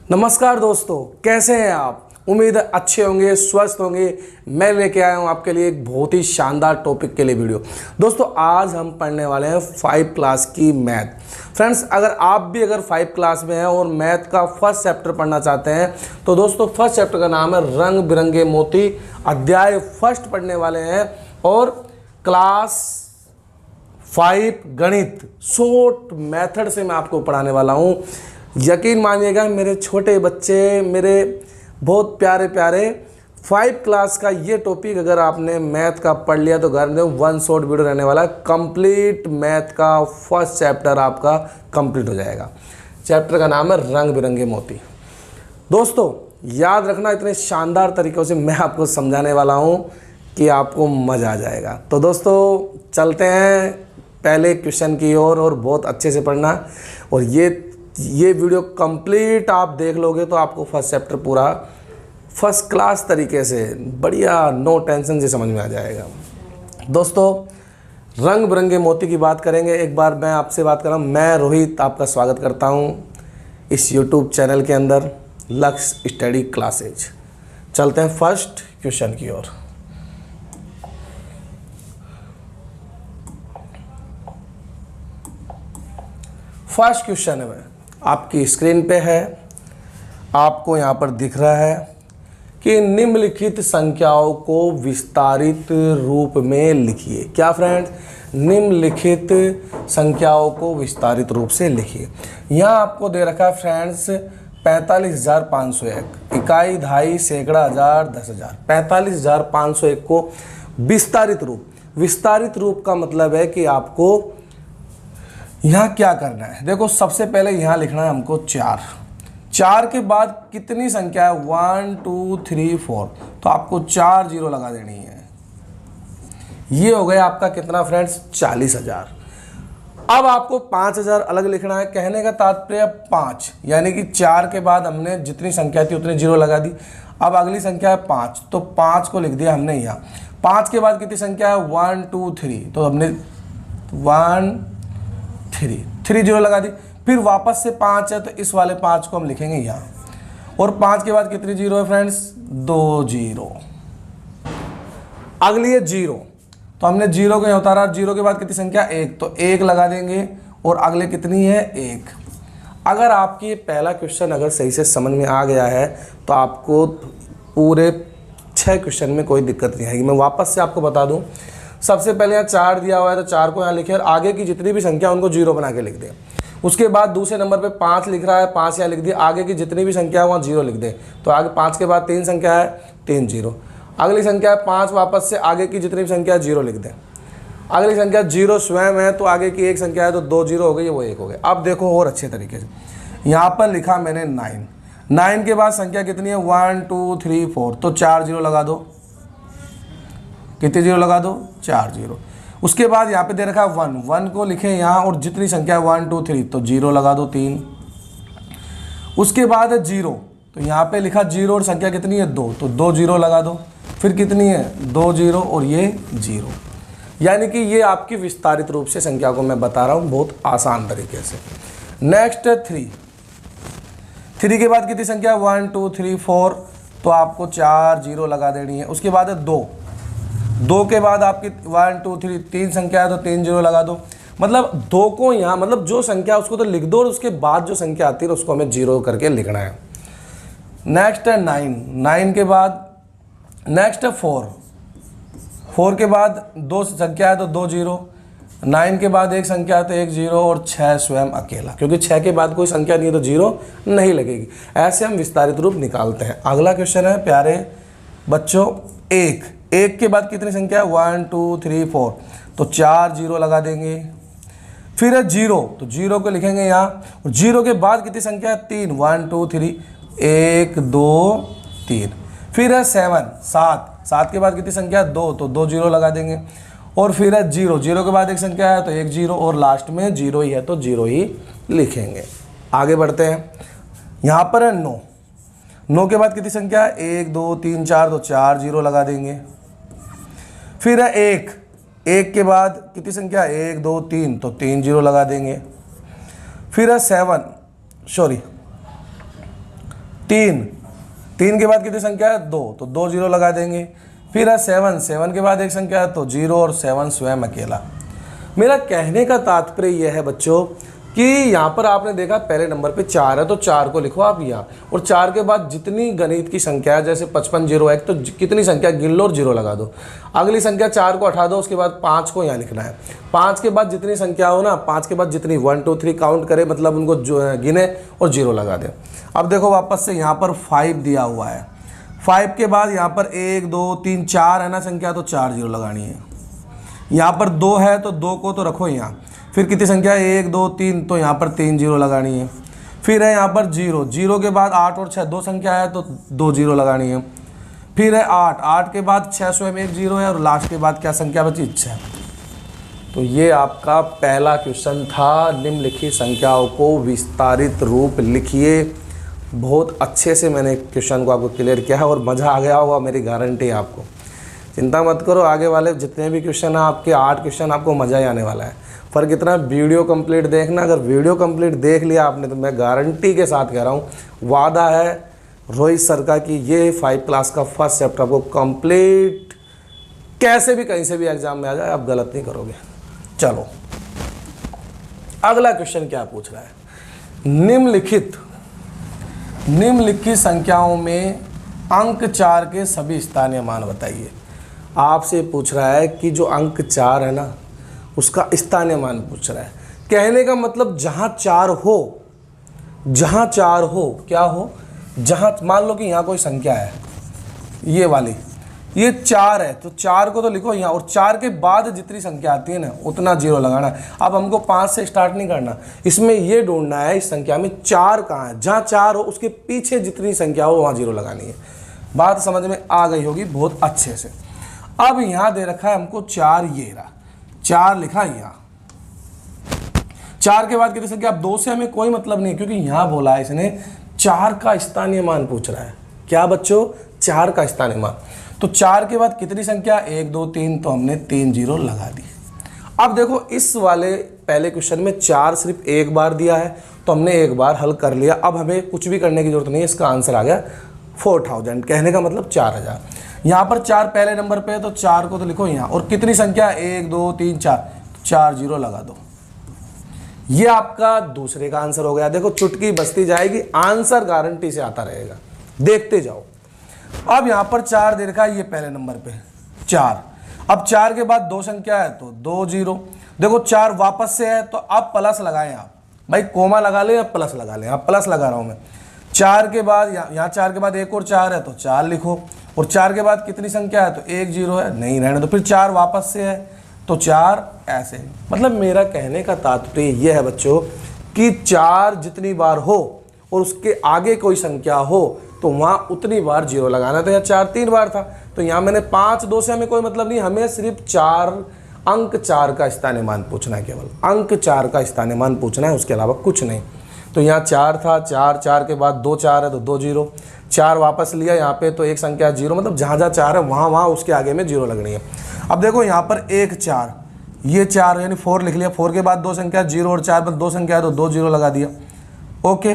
नमस्कार दोस्तों, कैसे हैं आप। उम्मीद है अच्छे होंगे, स्वस्थ होंगे। मैं लेके आया हूं आपके लिए एक बहुत ही शानदार टॉपिक के लिए वीडियो। दोस्तों आज हम पढ़ने वाले हैं 5 क्लास की मैथ। फ्रेंड्स अगर आप भी 5 क्लास में हैं और मैथ का फर्स्ट चैप्टर पढ़ना चाहते हैं तो दोस्तों फर्स्ट चैप्टर का नाम है रंग बिरंगे मोती। अध्याय फर्स्ट पढ़ने वाले हैं और क्लास 5 गणित शॉर्ट मेथड से मैं आपको पढ़ाने वाला हूं। यकीन मानिएगा मेरे छोटे बच्चे, मेरे बहुत प्यारे प्यारे 5 क्लास का ये टॉपिक अगर आपने मैथ का पढ़ लिया तो घर में 1 शॉर्ट वीडियो रहने वाला है। कंप्लीट मैथ का फर्स्ट चैप्टर आपका कंप्लीट हो जाएगा। चैप्टर का नाम है रंग बिरंगे मोती। दोस्तों याद रखना, इतने शानदार तरीक़ों से मैं आपको समझाने वाला हूँ कि आपको मज़ा आ जाएगा। तो दोस्तों चलते हैं पहले क्वेश्चन की ओर और बहुत अच्छे से पढ़ना। और ये वीडियो कंप्लीट आप देख लोगे तो आपको फर्स्ट चैप्टर पूरा फर्स्ट क्लास तरीके से बढ़िया नो टेंशन से समझ में आ जाएगा। दोस्तों रंग बिरंगे मोती की बात करेंगे। एक बार मैं आपसे बात कर रहा हूँ, मैं रोहित आपका स्वागत करता हूँ इस यूट्यूब चैनल के अंदर लक्ष्य स्टडी क्लासेज। चलते हैं फर्स्ट क्वेश्चन की ओर। फर्स्ट क्वेश्चन है आपकी स्क्रीन पे है, आपको यहाँ पर दिख रहा है कि निम्नलिखित संख्याओं को विस्तारित रूप में लिखिए। क्या फ्रेंड्स, निम्नलिखित संख्याओं को विस्तारित रूप से लिखिए। यहाँ आपको दे रखा है फ्रेंड्स 45,501 इकाई, दहाई, सैकड़ा, हजार, 10,000। 45,501 को विस्तारित रूप का मतलब है कि आपको यहाँ क्या करना है। देखो सबसे पहले यहाँ लिखना है हमको 4 के बाद कितनी संख्या है 1 2 3 4, तो आपको 4 जीरो लगा देनी है। ये हो गया आपका कितना फ्रेंड्स 40,000। अब आपको 5,000 अलग लिखना है। कहने का तात्पर्य 5 यानी कि 4 के बाद हमने जितनी संख्या थी उतनी जीरो लगा दी। अब अगली संख्या है 5, तो 5 को लिख दिया हमने यहाँ। 5 के बाद कितनी संख्या है 1 2 3, तो हमने 1 3 जीरो लगा दी। फिर वापस से 5 है तो इस वाले 5 को हम लिखेंगे यहाँ। और 5 के बाद कितनी जीरो है फ्रेंड्स 2 जीरो। अगली है 0, तो हमने 0 को यहाँ उतारा। 0 के बाद कितनी संख्या 1, तो 1 लगा देंगे। और अगले कितनी है 1। अगर आपकी पहला क्वेश्चन अगर सही से समझ में आ गया है तो आपको पूरे 6 क्वेश्चन में कोई दिक्कत नहीं आएगी। मैं वापस से आपको बता दूँ, सबसे पहले यहाँ 4 दिया हुआ है तो 4 को यहाँ लिखे और आगे की जितनी भी संख्या उनको 0 बना के लिख दें। उसके बाद दूसरे नंबर पे 5 लिख रहा है, 5 यहाँ लिख दिया। आगे की जितनी भी संख्या है वहाँ 0 लिख दें। तो आगे 5 के बाद 3 संख्या है, 3 जीरो। अगली संख्या है 5, वापस से आगे की जितनी भी संख्या है 0 लिख दें। अगली संख्या 0 स्वयं है तो आगे की एक संख्या है तो 2 जीरो हो गई, वो 1 हो गए। अब देखो और अच्छे तरीके से यहाँ पर लिखा मैंने 9 के बाद संख्या कितनी है 1 2 3 4, तो 4 जीरो लगा दो। कितने जीरो लगा दो 4 जीरो। उसके बाद यहाँ पे दे रखा है 1 को लिखें यहाँ और जितनी संख्या है 1 2 3, तो 0 लगा दो 3। उसके बाद है 0, तो यहाँ पे लिखा 0 और संख्या कितनी है 2, तो 2 जीरो लगा दो। फिर कितनी है 2 जीरो और ये 0। यानी कि ये आपकी विस्तारित रूप से संख्या को मैं बता रहा हूँ बहुत आसान तरीके से। नेक्स्ट है 3 के बाद कितनी संख्या 1 2 3 4, तो आपको 4 जीरो लगा देनी है। उसके बाद है 2 के बाद आपकी 1 2 3 3 संख्या है तो 3 जीरो लगा दो। मतलब 2 को यहाँ मतलब जो संख्या उसको तो लिख दो और उसके बाद जो संख्या आती है उसको हमें जीरो करके लिखना है। नेक्स्ट है 9 के बाद नेक्स्ट है 4 के बाद 2 संख्या है तो 2 जीरो। 9 के बाद एक संख्या है तो 1 जीरो और 6 स्वयं अकेला, क्योंकि 6 के बाद कोई संख्या नहीं है तो जीरो नहीं लगेगी। ऐसे हम विस्तारित रूप निकालते हैं। अगला क्वेश्चन है प्यारे बच्चों 1 के बाद कितनी संख्या है 1 2 3 4, तो 4 जीरो लगा देंगे। फिर है 0, तो 0 को लिखेंगे यहाँ। और 0 के बाद कितनी संख्या है 3 1 2 3 1 2 3। फिर है 7 के बाद कितनी संख्या है 2, तो 2 जीरो लगा देंगे। और फिर है 0 के बाद एक संख्या है तो 1 जीरो और लास्ट में 0 ही है तो 0 ही लिखेंगे। आगे बढ़ते हैं। यहाँ पर है 9 के बाद कितनी संख्या है 1 2 3 4, तो 4 जीरो लगा देंगे। फिर है 1 के बाद कितनी संख्या 1 2 3, तो 3 जीरो लगा देंगे। फिर है 7 तीन, तीन के बाद कितनी संख्या है? दो, तो दो जीरो लगा देंगे। फिर है सेवन, सेवन के बाद एक संख्या है तो जीरो और सेवन स्वयं अकेला। मेरा कहने का तात्पर्य यह है बच्चों कि यहाँ पर आपने देखा पहले नंबर पे 4 है तो 4 को लिखो आप यहाँ, और 4 के बाद जितनी गणित की संख्या है जैसे 55 0 1 तो कितनी संख्या गिन लो और जीरो लगा दो। अगली संख्या 4 को हटा दो, उसके बाद 5 को यहाँ लिखना है। 5 के बाद जितनी संख्या हो ना, 5 के बाद जितनी 1 2 3 काउंट करे, मतलब उनको गिने और जीरो लगा दे। अब देखो वापस से यहाँ पर 5 दिया हुआ है, 5 के बाद यहाँ पर 1 2 3 4 है ना संख्या, तो 4 जीरो लगानी है। यहाँ पर 2 है तो 2 को तो रखो यहाँ, फिर कितनी संख्या है? 1 2 3, तो यहाँ पर 3 जीरो लगानी है। फिर है यहाँ पर जीरो, जीरो के बाद 8 और 6 दो संख्या है तो 2 जीरो लगानी है। फिर है 8, 8 के बाद 6 स्वयं एक जीरो है, और लास्ट के बाद क्या संख्या बची? 6। तो ये आपका पहला क्वेश्चन था। निम्नलिखित संख्याओं को विस्तारित रूप लिखिए। बहुत अच्छे से मैंने क्वेश्चन को आपको क्लियर किया है और मज़ा आ गया होगा, मेरी गारंटी है आपको। चिंता मत करो, आगे वाले जितने भी क्वेश्चन हैं आपके 8 क्वेश्चन आपको मज़ा ही आने वाला है। फ़र्क इतना, वीडियो कंप्लीट देखना। अगर वीडियो कंप्लीट देख लिया आपने तो मैं गारंटी के साथ कह रहा हूँ, वादा है रोहित सर का कि ये 5 क्लास का फर्स्ट चैप्टर आपको कंप्लीट कैसे भी कहीं से भी एग्जाम में आ जाए आप गलत नहीं करोगे। चलो अगला क्वेश्चन क्या पूछ रहा है? निम्नलिखित संख्याओं में अंक 4 के सभी स्थानीय मान बताइए। आपसे पूछ रहा है कि जो अंक 4 है ना उसका स्थानीय मान पूछ रहा है। कहने का मतलब जहां 4 हो, जहां 4 हो, क्या हो? जहां मान लो कि यहाँ कोई संख्या है, ये वाली, ये 4 है तो 4 को तो लिखो यहाँ, और 4 के बाद जितनी संख्या आती है ना उतना जीरो लगाना है। अब हमको 5 से स्टार्ट नहीं करना, इसमें ये ढूंढना है इस संख्या में 4 कहाँ है। जहाँ 4 हो उसके पीछे जितनी संख्या हो वहाँ जीरो लगानी है। बात समझ में आ गई होगी बहुत अच्छे से। अब यहाँ दे रखा है हमको 4, ये रहा 4 लिखा यहाँ। 4 के बाद कितनी संख्या? अब 2 से हमें कोई मतलब नहीं, क्योंकि यहाँ बोला है इसने 4 का स्थानीय मान पूछ रहा है। क्या बच्चों? 4 का स्थानीय मान। तो 4 के बाद कितनी संख्या? 1 2 3, तो हमने 3 जीरो लगा दी। अब देखो इस वाले पहले क्वेश्चन में 4 सिर्फ एक बार दिया है तो हमने एक बार हल कर लिया। अब हमें कुछ भी करने की जरूरत नहीं है, इसका आंसर आ गया 4000। कहने का मतलब 4000। यहाँ पर 4 पहले नंबर पे है तो 4 को तो लिखो यहाँ, और कितनी संख्या? 1 2 3 4, 4 जीरो लगा दो। ये आपका दूसरे का आंसर हो गया। देखो चुटकी बजती जाएगी, आंसर गारंटी से आता रहेगा, देखते जाओ। अब यहाँ पर 4 दे रखा है, ये पहले नंबर पे 4। अब 4 के बाद 2 संख्या है तो 2 जीरो। देखो 4 वापस से है तो अब प्लस लगाएं आप, भाई कोमा लगा लें या प्लस लगा लें, आप प्लस लगा रहा हूँ मैं। 4 के बाद यहाँ 4 के बाद एक और 4 है तो 4 लिखो, और 4 के बाद कितनी संख्या है? तो 1 जीरो है, नहीं रहने दो। फिर 4 वापस से है तो 4 ऐसे। मतलब मेरा कहने का तात्पर्य यह है बच्चों कि 4 जितनी बार हो और उसके आगे कोई संख्या हो तो वहाँ उतनी बार जीरो लगाना था। या 4 3 बार था तो यहाँ मैंने 5 2 से हमें कोई मतलब नहीं, हमें सिर्फ 4 अंक 4 का स्थानीय मान पूछना है, केवल अंक 4 का स्थानीय मान पूछना है, उसके अलावा कुछ नहीं। तो यहाँ 4 था, 4 के बाद 2 4 है तो 2 जीरो। 4 वापस लिया यहाँ पे तो एक संख्या जीरो, मतलब जहाँ जहाँ 4 है वहाँ उसके आगे में जीरो लगनी है। अब देखो यहाँ पर 1 4, ये 4 यानी 4 लिख लिया। 4 के बाद 2 संख्या जीरो, और 4 पर 2 संख्या है तो 2 जीरो लगा दिया। ओके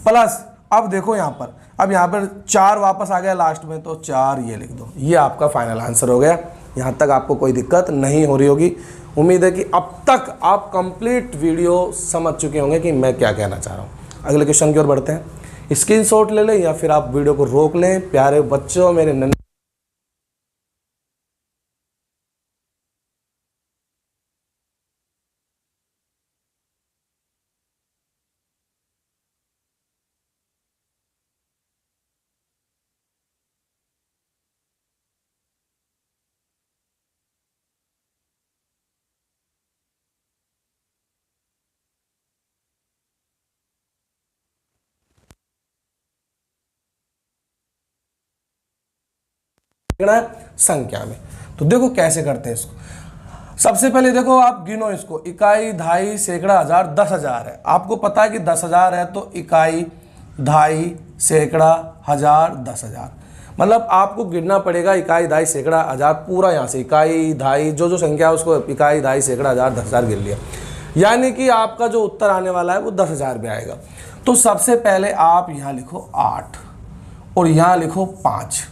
प्लस अब देखो यहाँ पर, अब यहाँ पर 4 वापस आ गया लास्ट में तो 4 ये लिख दो। ये आपका फाइनल आंसर हो गया। यहाँ तक आपको कोई दिक्कत नहीं हो रही होगी। उम्मीद है कि अब तक आप कंप्लीट वीडियो समझ चुके होंगे कि मैं क्या कहना चाह रहा हूँ। अगले क्वेश्चन की ओर बढ़ते हैं। स्क्रीनशॉट ले लें या फिर आप वीडियो को रोक लें। प्यारे बच्चों, मेरे नन्हे संख्या में। तो देखो कैसे करते हैं इसको। सबसे पहले देखो आप गिनो इसको, इकाई, धाई, सैकड़ा, हजार, 10,000 है। आपको पता है कि 10,000 है तो इकाई, धाई, सैकड़ा, हजार, 10,000। मतलब आपको गिनना पड़ेगा इकाई, धाई, सैकड़ा, हजार, पूरा यहाँ से इकाई, धाई, जो जो संख्या है उसको इकाई, धाई, सैकड़ा, हजार, 10,000 गिन लिया। यानी कि आपका जो उत्तर आने वाला है वो 10,000 में आएगा। तो सबसे पहले आप यहाँ लिखो 8 और यहाँ लिखो 5।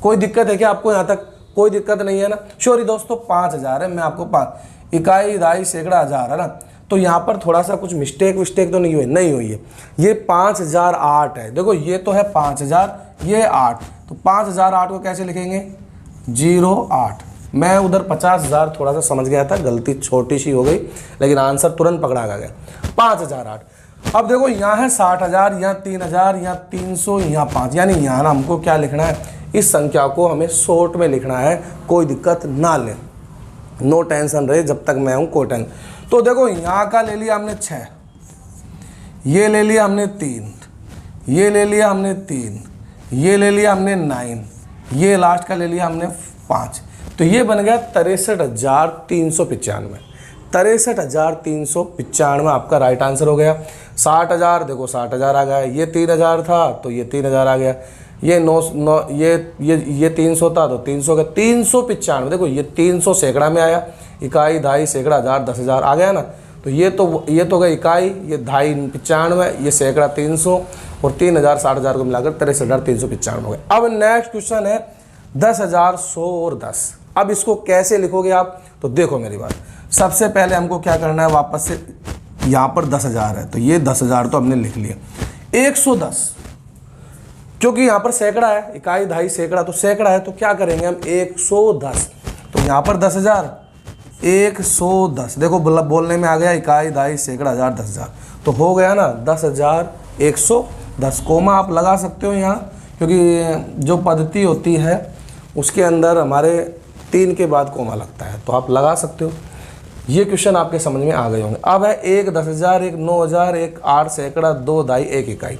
कोई दिक्कत है क्या आपको? यहाँ तक कोई दिक्कत नहीं है ना? श्योरी दोस्तों 5,000 है, मैं आपको 5 इकाई दहाई सैकड़ा हज़ार है ना, तो यहाँ पर थोड़ा सा कुछ मिस्टेक तो नहीं हुई है। ये 5,008 है। देखो ये तो है 5,000, ये 8, तो 5,008 को कैसे लिखेंगे? 08। मैं उधर 50,000 थोड़ा सा समझ गया था, गलती छोटी सी हो गई, लेकिन आंसर तुरंत पकड़ा गया। 5,008। अब देखो यहाँ है 60,000, यहाँ 3,000, यहाँ 300, यहाँ 5, यानी यहाँ ना हमको क्या लिखना है? इस संख्या को हमें शॉर्ट में लिखना है, कोई दिक्कत ना लें, नो टेंशन रहे, जब तक मैं हूँ कोई टेंशन। तो देखो यहाँ का ले लिया हमने 6, ये ले लिया हमने 3, ये ले लिया हमने 3, ये ले लिया हमने 9, ये लास्ट का ले लिया हमने 5, तो ये बन गया 63,395। 63,395 आपका राइट आंसर हो गया। 60,000, देखो 60,000 आ गया, ये 3,000 था तो ये 3,000 आ गया, ये 9 ये 300 था तो 300 का 395। देखो ये 300 सैकड़ा में आया, इकाई दहाई सैकड़ा हज़ार 10,000 आ गया ना, तो ये तो गई इकाई, ये दहाई 95, ये सैकड़ा 300 और 3,000 60,000 को मिलाकर 63,395 हो गए। अब नेक्स्ट क्वेश्चन है 10,100 और 10। अब इसको कैसे लिखोगे आप? तो देखो मेरी बात, सबसे पहले हमको क्या करना है, वापस से यहाँ पर 10,000 है, तो ये 10,000 तो हमने लिख लिया। 110, क्योंकि यहाँ पर सैकड़ा है, इकाई दहाई सैकड़ा, तो सैकड़ा है तो क्या करेंगे हम? 110, तो यहाँ पर 10,000, 110, देखो बोलने में आ गया इकाई दहाई सैकड़ा हज़ार 10,000, तो हो गया ना 10,110। कोमा आप लगा सकते हो यहाँ, क्योंकि जो पद्धति होती है उसके अंदर हमारे 3 के बाद कोमा लगता है, तो आप लगा सकते हो। ये क्वेश्चन आपके समझ में आ गए होंगे। अब है 1 10,000, 1 9,000, 1 8 सैकड़ा, 2 दहाई 1 इकाई।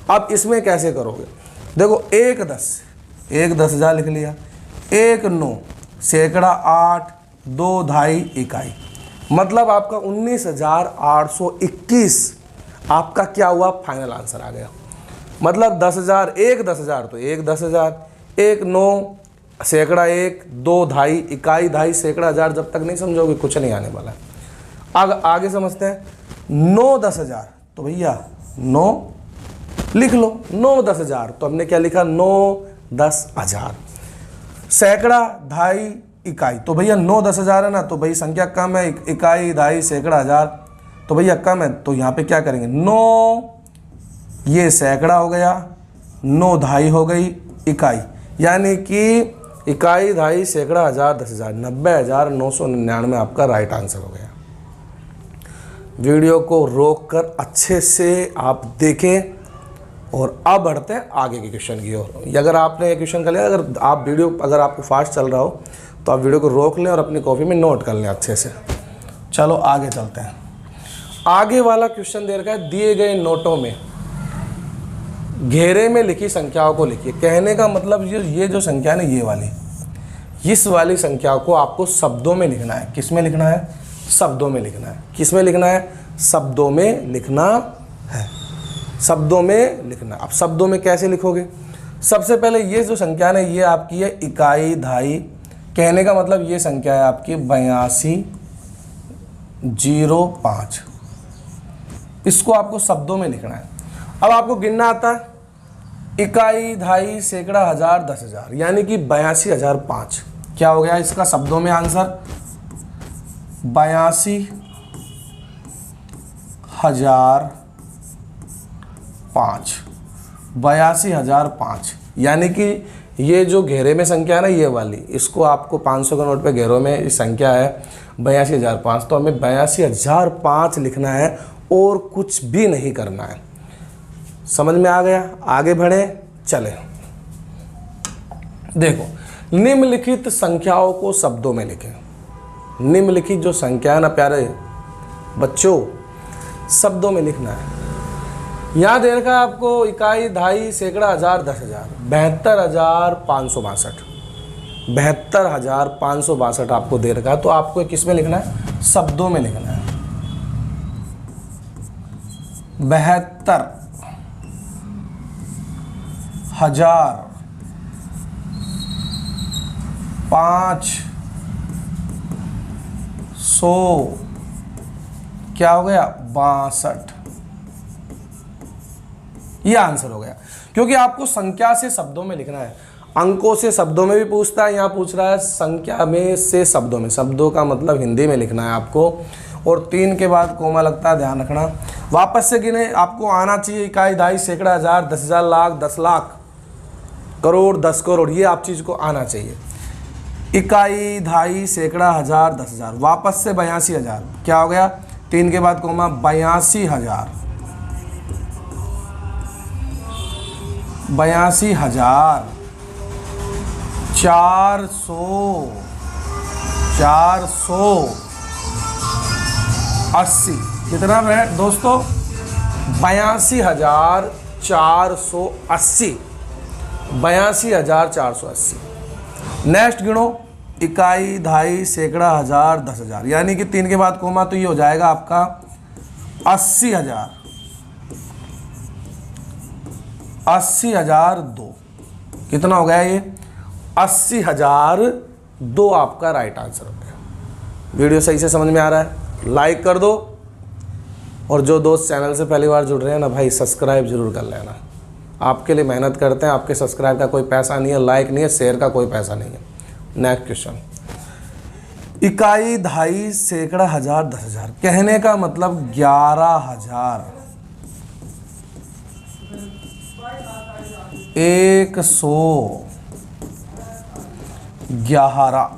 अब इसमें कैसे करोगे? देखो 1 10,000 लिख लिया, 1 9 सैकड़ा 8, 2 दहाई इकाई, मतलब आपका 19,821 आपका क्या हुआ? फाइनल आंसर आ गया। मतलब 10,000, 1 10,000 तो 1 10,000, 1 9 सैकड़ा 1, 2 दहाई इकाई दहाई सैकड़ा हज़ार, जब तक नहीं समझोगे कुछ नहीं आने वाला है। आगे समझते हैं। 9 10,000 तो भैया 9 लिख लो, 9 10,000 तो हमने क्या लिखा? 9 10,000। सैकड़ा दहाई इकाई, तो भैया 9 10,000 है ना, तो भाई संख्या कम है, इकाई दहाई सैकड़ा हज़ार, तो भैया कम है, तो यहाँ पे क्या करेंगे? 9 ये सैकड़ा हो गया, 9 दहाई हो गई इकाई, यानी कि इकाई दहाई सैकड़ा हज़ार 10,000, 90,999 आपका राइट आंसर हो गया। वीडियो को रोककर अच्छे से आप देखें और अब बढ़ते हैं आगे के क्वेश्चन की ओर। अगर आपने ये क्वेश्चन कर लिया, अगर आपको फास्ट चल रहा हो तो आप वीडियो को रोक लें और अपनी कॉपी में नोट कर लें अच्छे से। चलो आगे चलते हैं। आगे वाला क्वेश्चन दे रखा है, दिए गए नोटों में घेरे में लिखी संख्याओं को लिखिए। कहने का मतलब ये जो संख्या है ना, ये वाली, इस वाली संख्या को आपको शब्दों में लिखना है। किस में लिखना है? शब्दों में लिखना है। किस में लिखना है? शब्दों में लिखना है। शब्दों में लिखना। अब शब्दों में कैसे लिखोगे? सबसे पहले ये जो संख्या है, ये आपकी है इकाई दहाई। कहने का मतलब ये संख्या है आपकी 8205। इसको आपको शब्दों में लिखना है। अब आपको गिनना आता है, इकाई दहाई सैकड़ा हज़ार 10,000, यानी कि 82,005। क्या हो गया इसका शब्दों में आंसर? 82,005। 82,005, यानी कि ये जो घेरे में संख्या है ना, ये वाली, इसको आपको 500 के नोट पे घेरों में इस संख्या है 82,005, तो हमें 82,005 लिखना है और कुछ भी नहीं करना है। समझ में आ गया? आगे बढ़े चले। देखो, निम्नलिखित संख्याओं को शब्दों में लिखें। निम्नलिखित जो संख्या है ना प्यारे बच्चों, शब्दों में लिखना है। यहाँ दे रखा है आपको इकाई दहाई सैकड़ा हज़ार 10,000, 72,562। 72,562 आपको दे रखा है, तो आपको किस में लिखना है? शब्दों में लिखना है। 72,562 क्या हो गया 62। ये आंसर हो गया, क्योंकि आपको संख्या से शब्दों में लिखना है। अंकों से शब्दों में भी पूछता है, यहाँ पूछ रहा है संख्या में से शब्दों में। शब्दों का मतलब हिंदी में लिखना है आपको, और 3 के बाद कोमा लगता है, ध्यान रखना। वापस से गिने, आपको आना चाहिए इकाई, दहाई, सैकड़ा, हजार, 10,000, लाख, 10 लाख, करोड़, 10 करोड़, ये आप चीज़ को आना चाहिए। इकाई, दहाई, सैकड़ा, हजार, 10,000, वापस से 82,000, क्या हो गया 3 के बाद कोमा 82,000, 82,000, 480, कितना है दोस्तों 82,480, 82,480। नेक्स्ट गिनो, इकाई, दहाई, सैकड़ा, हजार, 10,000, यानी कि 3 के बाद कोमा, तो ये हो जाएगा आपका 80,000, 80,002। कितना हो गया ये 80,002 आपका राइट आंसर हो गया। वीडियो सही से समझ में आ रहा है? लाइक कर दो, और जो दोस्त चैनल से पहली बार जुड़ रहे हैं ना भाई, सब्सक्राइब जरूर कर लेना। आपके लिए मेहनत करते हैं, आपके सब्सक्राइब का कोई पैसा नहीं है, लाइक नहीं है, शेयर का कोई पैसा नहीं है। नेक्स्ट क्वेश्चन, इकाई, दहाई, सैकड़ा, हजार, 10,000, कहने का मतलब 11,000, 111,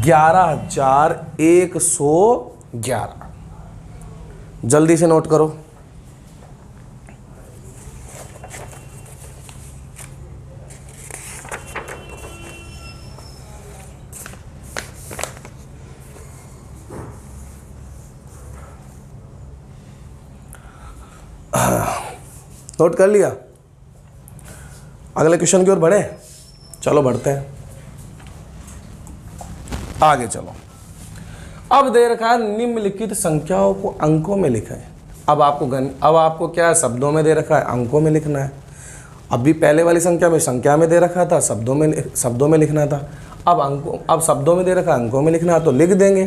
11,111। जल्दी से नोट करो। नोट कर लिया? अगले क्वेश्चन की ओर बढ़े? चलो बढ़ते हैं आगे। चलो, अब दे रखा है निम्नलिखित संख्याओं को अंकों में लिखें। अब आपको क्या शब्दों में दे रखा है, अंकों में लिखना है। अभी पहले वाली संख्या में दे रखा था, शब्दों में लिखना था। अब शब्दों में दे रखा है, अंकों में लिखना है, तो लिख देंगे।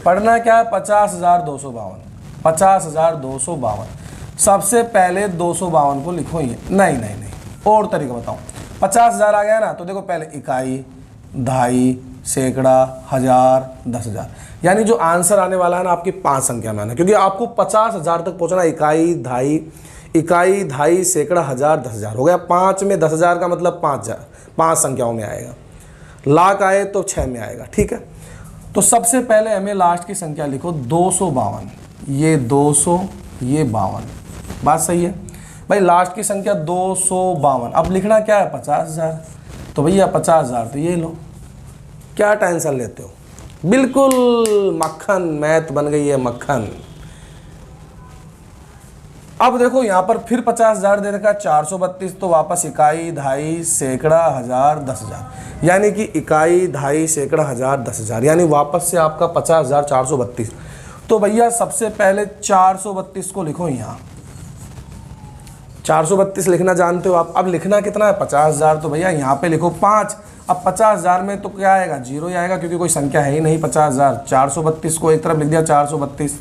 पढ़ना क्या है 50,252, 50,252। सबसे पहले 252 को लिखो। ये नहीं, और तरीका बताऊं। 50,000 आ गया ना, तो देखो पहले इकाई, दहाई, सैकड़ा, हजार, 10,000, यानी जो आंसर आने वाला है ना आपकी 5 संख्या में आना, क्योंकि आपको 50,000 तक पहुंचना। इकाई, दहाई, सैकड़ा, हजार, 10,000 हो गया। 5 में 10,000 का मतलब 5 संख्याओं में आएगा। लाख आए तो 6 में आएगा, ठीक है। तो सबसे पहले हमें लास्ट की संख्या लिखो 252। ये 200, ये 52, बात सही है भाई। लास्ट की संख्या 252। अब लिखना क्या है 50,000, तो भैया 50,000 तो ये लो। क्या टेंशन लेते हो, बिल्कुल मक्खन, मैथ बन गई है मक्खन। अब देखो यहाँ पर फिर 50,000 दे रखा है, 432, तो वापस इकाई, दहाई, सैकड़ा, हजार, 10,000, यानी कि इकाई, दहाई, सैकड़ा, हजार, 10,000, यानी वापस से आपका 50,432। तो भैया सबसे पहले 432 को लिखो यहाँ। 432 लिखना जानते हो आप। अब लिखना कितना है 50,000, तो भैया यहाँ पे लिखो 5। अब 50,000 में तो क्या आएगा, 0 ही आएगा, क्योंकि कोई संख्या है ही नहीं 50,000। 432 को एक तरफ लिख दिया 432।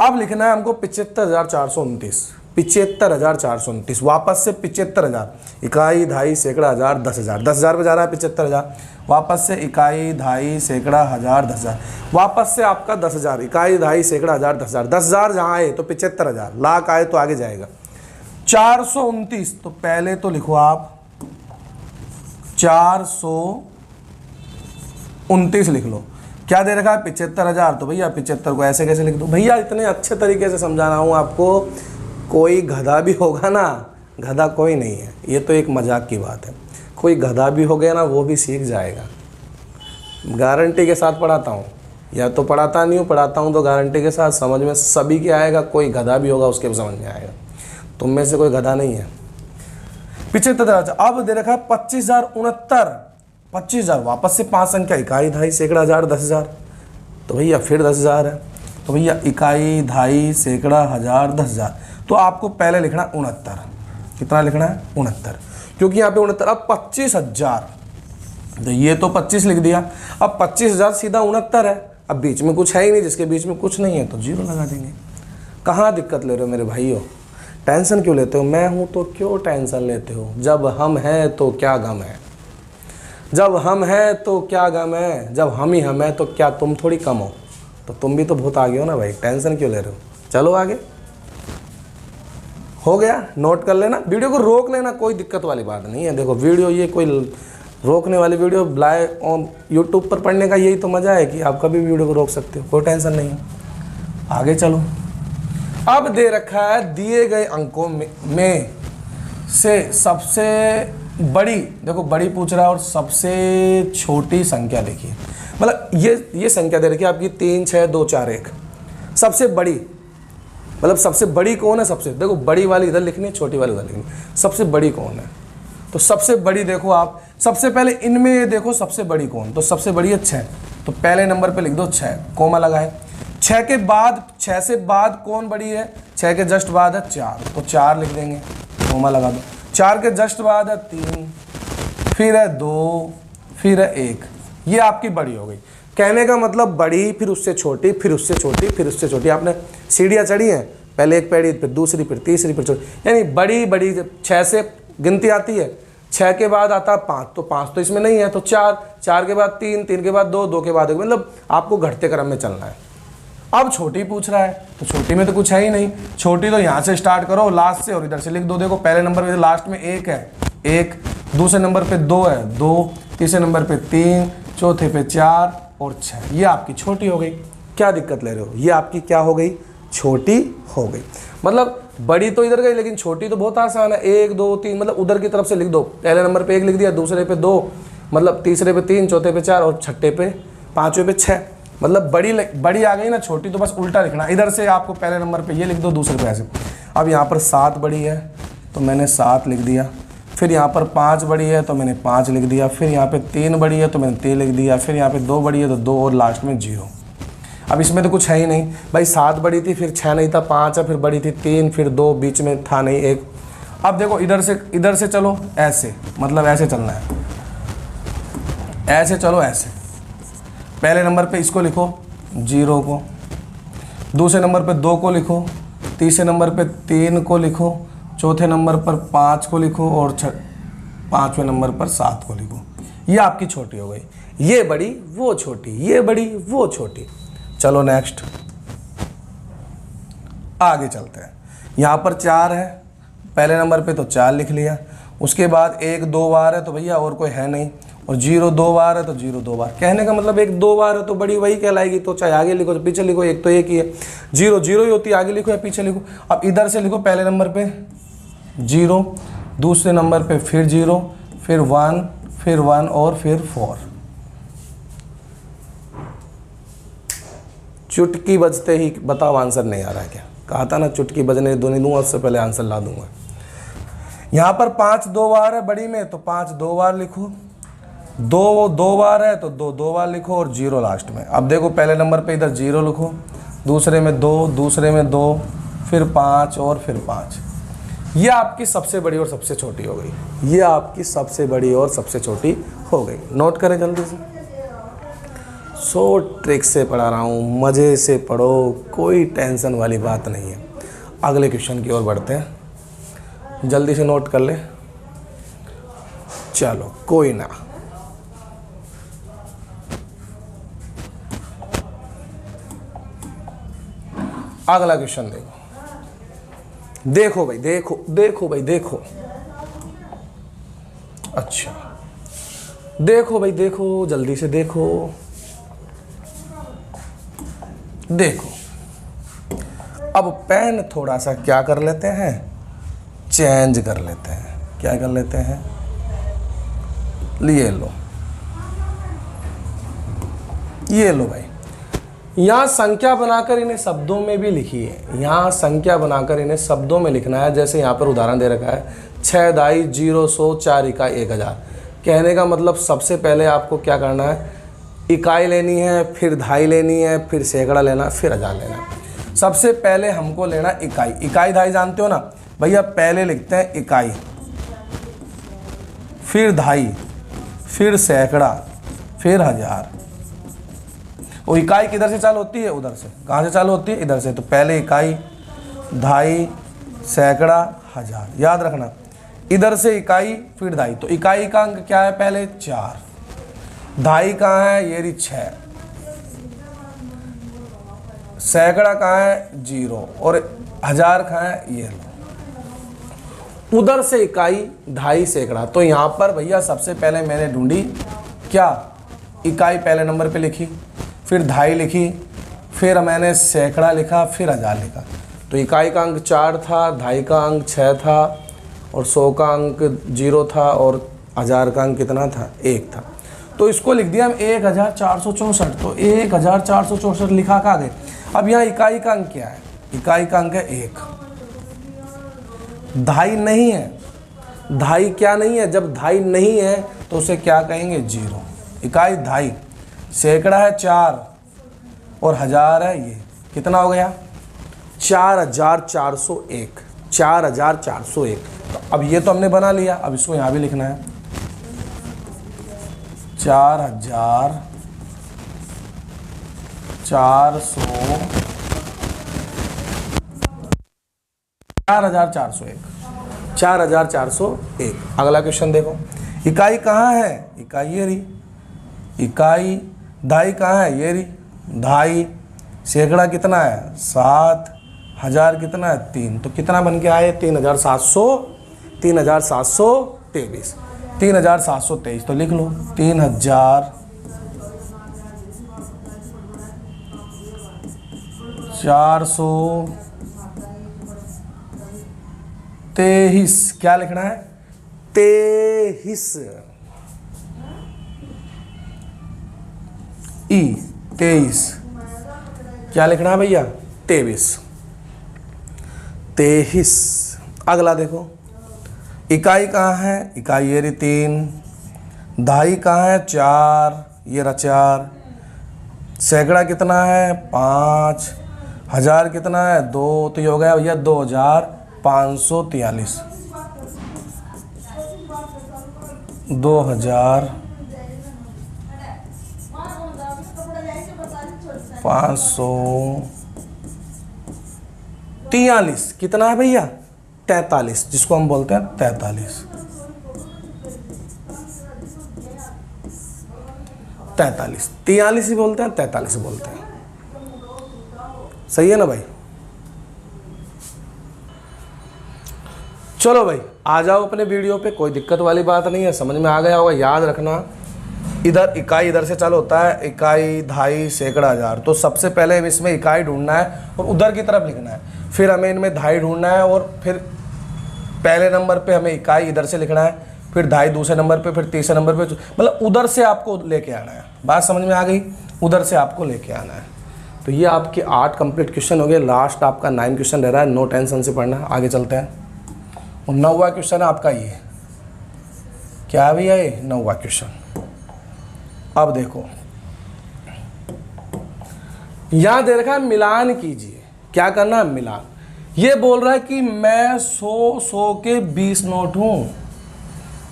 अब लिखना है हमको 75,429, 75,429, वापस से 75,000, इकाई, दहाई, सैकड़ा, हजार, 10,000, 10,000 पे जा रहा है 75,000, वापस से इकाई, दहाई, सैकड़ा, हजार, 10,000, वापस से आपका 10,000, इकाई, दहाई, सैकड़ा, हजार, 10,000, 10,000 जहाँ आए तो 75,000, लाख आए तो आगे जाएगा। 429, तो पहले तो लिखो आप 429 लिख लो। क्या दे रखा है 75,000, तो भैया 75 को ऐसे कैसे लिख दो भैया। इतने अच्छे तरीके से समझा रहा हूँ आपको। कोई गधा भी होगा ना, गधा कोई नहीं है, ये तो एक मजाक की बात है। कोई गधा भी हो गया ना, वो भी सीख जाएगा। गारंटी के साथ पढ़ाता हूँ, या तो पढ़ाता नहीं हूँ, पढ़ाता हूँ तो गारंटी के साथ समझ में सभी के आएगा। कोई गधा भी होगा उसके भी समझ में आएगा। तुम में से कोई गधा नहीं है। 75,000, अब दे रखा है 25,069, 25,000, वापस से 5 संख्या, इकाई, दहाई, सैकड़ा, हजार, 10,000, तो भैया फिर 10,000 है। तो भैया इकाई, दहाई, सैकड़ा, हजार, 10,000, तो आपको पहले लिखना 69। कितना लिखना है 69, क्योंकि यहाँ पे 69। अब 25,000, तो ये तो 25 लिख दिया। अब 25,000 सीधा 69 है, अब बीच में कुछ है ही नहीं, जिसके बीच में कुछ नहीं है तो 0 लगा देंगे। कहाँ दिक्कत ले रहे हो मेरे भाइयों, टेंशन क्यों लेते हो? मैं हूँ तो क्यों टेंशन लेते हो? जब हम हैं तो क्या गम है, जब हम हैं तो क्या गम है, जब हम ही हम हैं तो क्या तुम थोड़ी कम हो? तो तुम भी तो बहुत आगे हो ना भाई, टेंशन क्यों ले रहे हो? चलो आगे, हो गया, नोट कर लेना, वीडियो को रोक लेना, कोई दिक्कत वाली बात नहीं है। देखो वीडियो ये कोई रोकने वाली वीडियो लाइव ऑन यूट्यूब पर पढ़ने का यही तो मज़ा है कि आप कभी भी वीडियो को रोक सकते हो, कोई टेंशन नहीं है। आगे चलो, अब दे रखा है दिए गए अंकों में से सबसे बड़ी, देखो बड़ी पूछ रहा है और सबसे छोटी संख्या देखिए, मतलब ये संख्या दे रखी है आपकी 3 6 2 4 1। सबसे बड़ी मतलब सबसे बड़ी कौन है? सबसे, देखो बड़ी वाली इधर लिखनी है, छोटी वाली उधर लिखनी है। सबसे बड़ी कौन है? तो सबसे बड़ी देखो आप, सबसे पहले इनमें ये देखो सबसे बड़ी कौन, तो सबसे बड़ी है 6, तो पहले नंबर पे लिख दो 6, कोमा लगाए। 6 के बाद, 6 से बाद कौन बड़ी है? 6 के जस्ट बाद है 4, तो 4 लिख देंगे, कोमा लगा दो। 4 के जस्ट बाद है 3, फिर है 2, फिर है 1, ये आपकी बड़ी हो गई। कहने का मतलब बड़ी, फिर उससे छोटी, फिर उससे छोटी, फिर उससे छोटी। आपने सीढ़ियाँ चढ़ी हैं, पहले एक पैड़ी, फिर दूसरी, फिर तीसरी, फिर छोटी, यानी बड़ी बड़ी। 6 से गिनती आती है, 6 के बाद आता है 5, तो 5 तो इसमें नहीं है, तो 4, 4 के बाद 3, 3 के बाद 2, 2 के बाद 1, मतलब आपको घटते क्रम में चलना है। अब छोटी पूछ रहा है, तो छोटी में तो कुछ है ही नहीं। छोटी तो यहाँ से स्टार्ट करो लास्ट से और इधर से लिख दो। देखो पहले नंबर पे लास्ट में 1 है, 1, दूसरे नंबर पे 2 है, 2, तीसरे नंबर पे 3, चौथे पे 4 और 6, ये आपकी छोटी हो गई। क्या दिक्कत ले रहे हो? ये आपकी क्या हो गई? छोटी हो गई। मतलब बड़ी तो इधर गई, लेकिन छोटी तो बहुत आसान है। 1 2 3, मतलब उधर की तरफ से लिख दो। पहले नंबर पे 1 लिख दिया, दूसरे पे 2, मतलब तीसरे पे 3, चौथे पे 4 और छठे पे, पाँचवें पे 6, मतलब बड़ी आ गई ना। छोटी तो बस उल्टा लिखना, इधर से आपको पहले नंबर पे ये लिख दो, दूसरे पे ऐसे। अब यहाँ पर 7 बड़ी है तो मैंने 7 लिख दिया, फिर यहाँ पर 5 बड़ी है तो मैंने 5 लिख दिया, फिर यहाँ पे 3 बड़ी है तो मैंने 3 लिख दिया, फिर यहाँ पे 2 बड़ी है तो 2 और लास्ट में 0। अब इसमें तो कुछ है ही नहीं भाई, 7 बड़ी थी, फिर 6 नहीं था, 5 है, फिर बड़ी थी 3, फिर 2, बीच में था नहीं 1। अब देखो इधर से चलो ऐसे, मतलब ऐसे चलना है, ऐसे चलो ऐसे। पहले नंबर पे इसको लिखो 0 को, दूसरे नंबर पे 2 को लिखो, तीसरे नंबर पे 3 को लिखो, चौथे नंबर पर 5 को लिखो और पाँचवें नंबर पर 7 को लिखो। ये आपकी छोटी हो गई। ये बड़ी वो छोटी, ये बड़ी वो छोटी। चलो नेक्स्ट, आगे चलते हैं। यहाँ पर 4 है, पहले नंबर पे तो 4 लिख लिया, उसके बाद 1 2 बार है तो भैया और कोई है नहीं, और 0 2 बार है तो 0 2 बार। कहने का मतलब 1 2 बार है तो बड़ी वही कहलाएगी, तो चाहे आगे लिखो तो पीछे लिखो, एक तो एक ही है। 0 0 ही होती है, आगे लिखो या पीछे लिखो। अब इधर से लिखो, पहले नंबर पे 0, दूसरे नंबर पे फिर 0, फिर 1, फिर 1 और फिर 4। चुटकी बजते ही बताओ आंसर नहीं आ रहा है क्या? कहा था ना चुटकी बजने दो नहीं दूंगा, उससे पहले आंसर ला दूंगा। यहाँ पर 5 2 बार है बड़ी में, तो 5 2 बार लिखो, 2 2 बार है तो 2 2 बार लिखो और 0 लास्ट में। अब देखो पहले नंबर पे इधर 0 लिखो, दूसरे में 2, दूसरे में 2, फिर 5 और फिर 5। ये आपकी सबसे बड़ी और सबसे छोटी हो गई। ये आपकी सबसे बड़ी और सबसे छोटी हो गई। नोट करें जल्दी से। ट्रिक से पढ़ा रहा हूँ, मज़े से पढ़ो, कोई टेंशन वाली बात नहीं है। अगले क्वेश्चन की ओर बढ़ते हैं, जल्दी से नोट कर ले। चलो कोई ना, अगला क्वेश्चन देखो। देखो भाई देखो, देखो भाई देखो, अच्छा देखो भाई देखो, जल्दी से देखो। देखो अब पेन थोड़ा सा क्या कर लेते हैं, चेंज कर लेते हैं। क्या कर लेते हैं? लिए लो, ये लो भाई। यहाँ संख्या बनाकर इन्हें शब्दों में भी लिखिए। यहाँ संख्या बनाकर इन्हें शब्दों में लिखना है। जैसे यहाँ पर उदाहरण दे रखा है 6 दाई 0 100 4 इकाई 1000। कहने का मतलब सबसे पहले आपको क्या करना है, इकाई लेनी है, फिर धाई लेनी है, फिर सैकड़ा लेना, फिर हजार लेना है। सबसे पहले हमको लेना इकाई। इकाई धाई जानते हो ना भैया, पहले लिखते हैं इकाई, फिर धाई, फिर सैकड़ा, फिर हजार। वो इकाई किधर से चालू होती है, उधर से। कहाँ से चालू होती है, इधर से। तो पहले इकाई, दहाई, सैकड़ा, हजार, याद रखना। इधर से इकाई फिर दहाई। तो इकाई का अंक क्या है, पहले 4, दहाई कहाँ है, ये रही 6, सैकड़ा कहाँ है 0 और हजार कहाँ है, ये लो। उधर से इकाई, दहाई, सैकड़ा। तो यहाँ पर भैया सबसे पहले मैंने ढूंढी क्या, इकाई पहले नंबर पे लिखी, फिर दहाई लिखी, फिर मैंने सैकड़ा लिखा, फिर हजार लिखा। तो इकाई का अंक 4 था, दहाई का अंक 6 था और 100 का अंक 0 था और हजार का अंक कितना था, 1 था। तो इसको लिख दिया हम 1464। तो 1464 लिखा कहाँ गए। अब यहाँ इकाई का अंक क्या है, इकाई का अंक है 1, दहाई नहीं है। दहाई क्या नहीं है, जब दहाई नहीं है तो उसे क्या कहेंगे, 0। इकाई दहाई, सैकड़ा है 4 और हजार है ये, कितना हो गया 4401, 4401। तो अब ये तो हमने बना लिया, अब इसको यहाँ भी लिखना है 4401, 4401। अगला क्वेश्चन देखो, इकाई कहाँ है, इकाई ये रही, इकाई दहाई कहाँ है, ये रही दहाई, सैकड़ा कितना है 7, हजार कितना है 3। तो कितना बन के आए 3723, 3723। तो लिख लो 3423। क्या लिखना है 23 23। क्या लिखना है भैया 23। अगला देखो, इकाई कहाँ है, इकाई ये रही 3, दहाई कहाँ है 4, ये रहा 4, सैकड़ा कितना है 5, हजार कितना है 2। तो ये हो गया भैया 2543, 2543। कितना है भैया 43, जिसको हम बोलते हैं 43 43 ही बोलते हैं, 43 ही बोलते हैं। सही है ना भाई। चलो भाई आ जाओ अपने वीडियो पे, कोई दिक्कत वाली बात नहीं है, समझ में आ गया होगा। याद रखना इधर इकाई इधर से चालू होता है, इकाई दहाई सैकड़ा हजार। तो सबसे पहले इसमें इकाई ढूंढना है और उधर की तरफ लिखना है, फिर हमें इनमें दहाई ढूंढना है और फिर पहले नंबर पे हमें इकाई इधर से लिखना है, फिर दहाई दूसरे नंबर पे, फिर तीसरे नंबर पे, मतलब उधर से आपको लेके आना है। बात समझ में आ गई, उधर से आपको लेके आना है। तो ये आपके 8 कंप्लीट क्वेश्चन हो गए। लास्ट आपका 9 क्वेश्चन रह रहा है, नो टेंशन से पढ़ना। आगे चलते हैं और 9वां क्वेश्चन है आपका ये, क्या है भैया ये 9वां क्वेश्चन। अब देखो यहां दे रखा है मिलान कीजिए। क्या करना है, मिलान। ये बोल रहा है कि मैं 100 के 20 नोट हूं,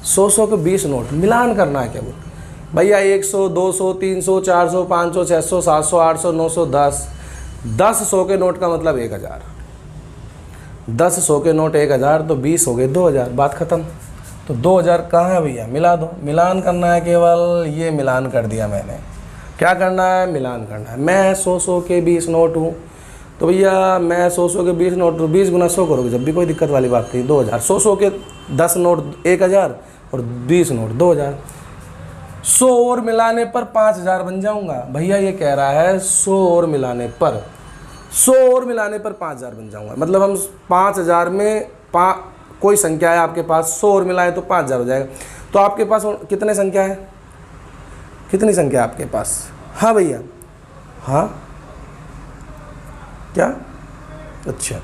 100 के 20 नोट, मिलान करना है। क्या बोल भैया 100, 200, 300, 400, 500, 600, 700, 800, 900, 10 100 के नोट का मतलब 1000, 10 100 के नोट 1000, तो 20 हो गए 2000, बात खत्म। तो 2000 कहाँ है भैया, मिला दो। मिलान करना है केवल, ये मिलान कर दिया मैंने। क्या करना है, मिलान करना है। मैं 100 के 20 नोट हूँ, तो भैया मैं 100 के 20 नोट, 20 गुना 100 करोगे जब भी, कोई दिक्कत वाली बात नहीं। 2000, 100 के 10 नोट 1000 और 20 नोट 2000। 100 और मिलाने पर 5000 बन जाऊंगा। भैया ये कह रहा है 100 और मिलाने पर 5000 बन जाऊंगा। मतलब हम 5000 में कोई संख्या है आपके पास, 100 और मिलाए तो 5000 हो जाएगा। तो आपके पास कितने संख्या है, कितनी संख्या है आपके पास? हाँ भैया, हाँ क्या, अच्छा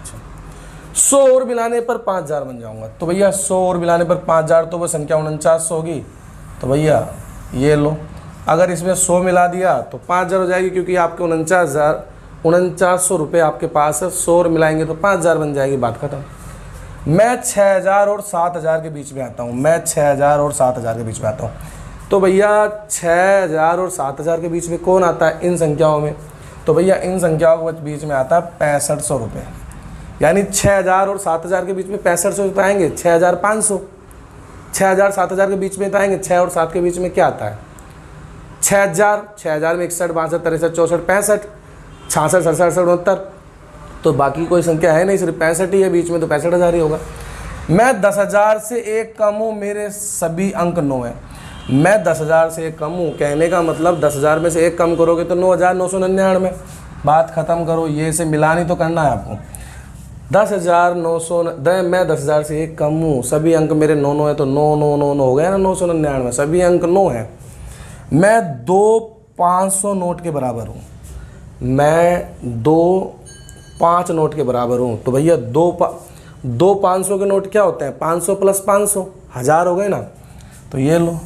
100 और मिलाने पर 5000 बन जाऊंगा। तो भैया 100 और मिलाने पर 5000, तो वो संख्या 49 होगी। तो भैया ये लो, अगर इसमें 100 मिला दिया तो 5000 हो जाएगी, क्योंकि आपके 4900 रुपये आपके पास है। 100 और मिलाएंगे तो 5000 बन जाएगी, बात खत्म। मैं 6000 और 7000 के बीच में आता हूँ, मैं 6000 और 7000 के बीच में आता हूँ। तो भैया 6000 और 7000 के बीच में कौन आता है इन संख्याओं में? तो भैया इन संख्याओं के बीच में आता है 6500 रुपये। यानी 6000 और 7000 के बीच में 6500 रुपये आएंगे, 6500। 6000 7000 के बीच में तो आएंगे, 6 और 7 के बीच में क्या आता है? 6000। 6000 में 61, 62, 63, 64, 65, 66, 67, 68, 69। तो बाकी कोई संख्या है नहीं, सिर्फ 65 ही है बीच में, तो 65,000 ही होगा। मैं 10,000 से एक कम हूँ, मेरे सभी अंक 9 हैं। मैं 10,000 से एक कम हूँ, कहने का मतलब 10,000 में से एक कम करोगे तो 9,999। बात ख़त्म करो, ये से मिलानी तो करना है आपको। 10,900 मैं 10,000 से एक कम हूँ, सभी अंक मेरे 9 है, तो 9 9 9 9 हो गया ना 999, सभी अंक 9 हैं। मैं 2 500 नोट के बराबर हूँ, मैं 2 5 नोट के बराबर हूँ। तो भैया 2 500 के नोट क्या होते हैं? 500 प्लस 500 1000 हो गए ना। तो ये लो,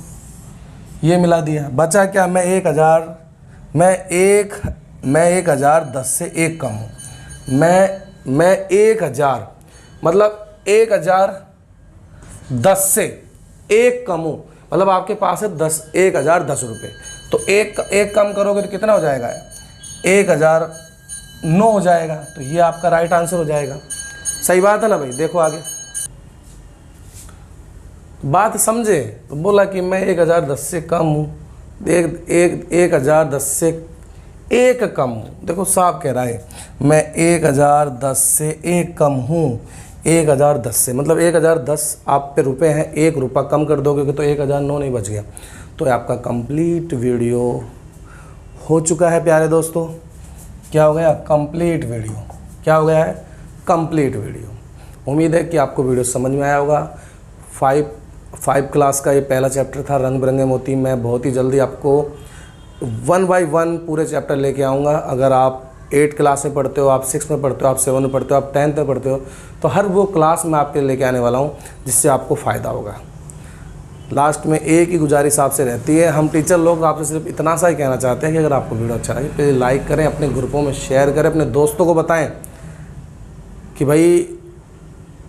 ये मिला दिया, बचा क्या? मैं 1000, मैं 1010 से एक कम हूँ। मैं 1000 मतलब 1010 से एक कम हूँ, मतलब आपके पास है 1010 रुपये। तो एक कम करोगे तो कितना हो जाएगा? 1009 हो जाएगा। तो ये आपका राइट आंसर हो जाएगा। सही बात है ना भाई? देखो आगे बात समझे। तो बोला कि मैं 1010 से कम हूँ, 1010 से एक कम हूँ। देखो साफ कह रहा है, मैं 1010 से एक कम हूँ। 1010 से मतलब 1010 आप पे रुपए हैं, 1 रुपया कम कर दोगे तो 1009 नहीं बच गया। तो आपका कंप्लीट वीडियो हो चुका है प्यारे दोस्तों। क्या हो गया? Complete video. क्या हो गया है? Complete video. उम्मीद है कि आपको वीडियो समझ में आया होगा। 5 क्लास का ये पहला चैप्टर था, रंग बिरंगे मोती। मैं बहुत ही जल्दी आपको 1 बाय 1 पूरे चैप्टर लेके आऊँगा। अगर आप 8 क्लास में पढ़ते हो, आप 6 में पढ़ते हो, आप 7 में पढ़ते हो, आप 10th में पढ़ते हो, तो हर वो क्लास मैं आपके लेके आने वाला हूँ जिससे आपको फ़ायदा होगा। लास्ट में एक ही गुजारिश आपसे रहती है, हम टीचर लोग आपसे सिर्फ इतना सा ही कहना चाहते हैं कि अगर आपको वीडियो अच्छा लगे प्लीज़ लाइक करें, अपने ग्रुपों में शेयर करें, अपने दोस्तों को बताएं कि भाई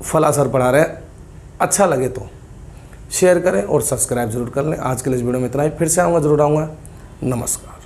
फला सर पढ़ा रहे हैं, अच्छा लगे तो शेयर करें और सब्सक्राइब ज़रूर कर लें। आज के लिए इस वीडियो में इतना ही, फिर से आऊँगा, ज़रूर आऊँगा। नमस्कार।